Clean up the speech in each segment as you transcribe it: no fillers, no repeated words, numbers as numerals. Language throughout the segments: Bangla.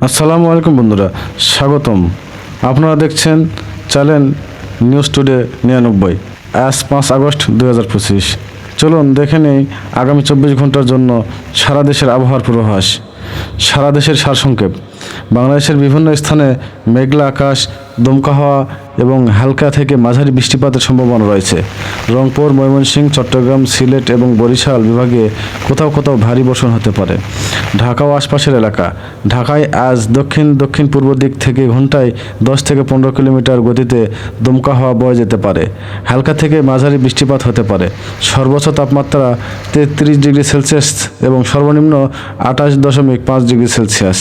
আসসালামু আলাইকুম বন্ধুরা, স্বাগতম। আপনারা দেখছেন চ্যানেল নিউজ টুডে 99। আজ 5 আগস্ট 2025। চলুন দেখে নেই আগামী 24 ঘন্টার জন্য সারা দেশের আবহাওয়ার পূর্বাভাস। সারা দেশের সারসংক্ষেপ। বাংলাদেশের বিভিন্ন স্থানে মেঘলা আকাশ, দমকা হাওয়া এবং হালকা থেকে মাঝারি বৃষ্টিপাতের সম্ভাবনা রয়েছে। রংপুর, ময়মনসিংহ, চট্টগ্রাম, সিলেট এবং বরিশাল বিভাগে কোথাও কোথাও ভারী বর্ষণ হতে পারে। ঢাকা ও আশপাশের এলাকা। ঢাকায় আজ দক্ষিণ পূর্ব দিক থেকে ঘন্টায় 10 থেকে 15 কিলোমিটার গতিতে দমকা হাওয়া বয়ে যেতে পারে। হালকা থেকে মাঝারি বৃষ্টিপাত হতে পারে। সর্বোচ্চ তাপমাত্রা 33 ডিগ্রি সেলসিয়াস এবং সর্বনিম্ন 28.5 ডিগ্রি সেলসিয়াস।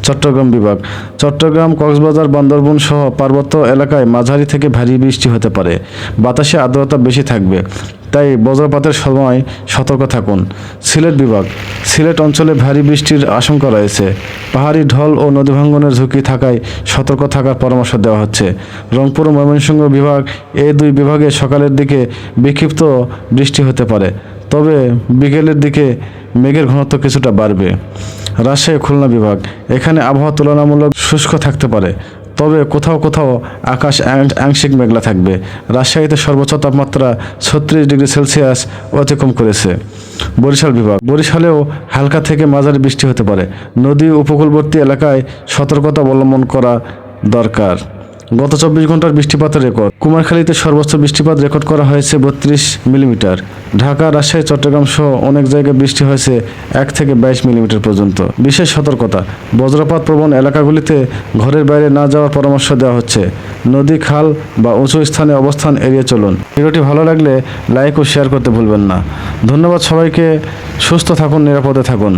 চট্টগ্রাম বিভাগ। চট্টগ্রাম, কক্সবাজার, বান্দরবান সহ পার্বত্য এলাকায় মাঝারি থেকে ভারী বৃষ্টি হতে পারে। বাতাসে আর্দ্রতা বেশি থাকবে, তাই বজ্রপাতের সময় সতর্ক থাকুন। সিলেট বিভাগ। সিলেট অঞ্চলে ভারী বৃষ্টির আশঙ্কা রয়েছে। পাহাড়ি ঢল ও নদী ভাঙ্গনের ঝুঁকি থাকায় সতর্ক থাকার পরামর্শ দেওয়া হচ্ছে। রংপুর ও ময়মনসিংহ বিভাগ, এই দুই বিভাগে সকালের দিকে বিক্ষিপ্ত বৃষ্টি হতে পারে, তবে বিকেলের দিকে মেঘের ঘনত্ব কিছুটা বাড়বে। রাজশাহী, খুলনা বিভাগ। এখানে আবহাওয়া তুলনামূলক শুষ্ক থাকতে পারে, তবে কোথাও কোথাও আকাশ আংশিক মেঘলা থাকবে। রাজশাহীতে সর্বোচ্চ তাপমাত্রা 36 ডিগ্রি সেলসিয়াস অতিক্রম করেছে। বরিশাল বিভাগ। বরিশালেও হালকা থেকে মাঝারি বৃষ্টি হতে পারে। নদী উপকূলবর্তী এলাকায় সতর্কতা অবলম্বন করা দরকার। গত 24 ঘন্টার বৃষ্টিপাতের রেকর্ড। কুমারখালীতে সর্বোচ্চ বৃষ্টিপাত রেকর্ড করা হয়েছে 32 মিলিমিটার। ঢাকা, রাজশাহী, চট্টগ্রাম সহ অনেক জায়গায় বৃষ্টি হয়েছে 1 থেকে 22 মিলিমিটার পর্যন্ত। বিশেষ সতর্কতা, বজ্রপাত প্রবণ এলাকাগুলিতে ঘরের বাইরে না যাওয়ার পরামর্শ দেওয়া হচ্ছে। নদী, খাল বা উঁচু স্থানে অবস্থান এড়িয়ে চলুন। ভিডিওটি ভালো লাগলে লাইক ও শেয়ার করতে ভুলবেন না। ধন্যবাদ সবাইকে। সুস্থ থাকুন, নিরাপদে থাকুন।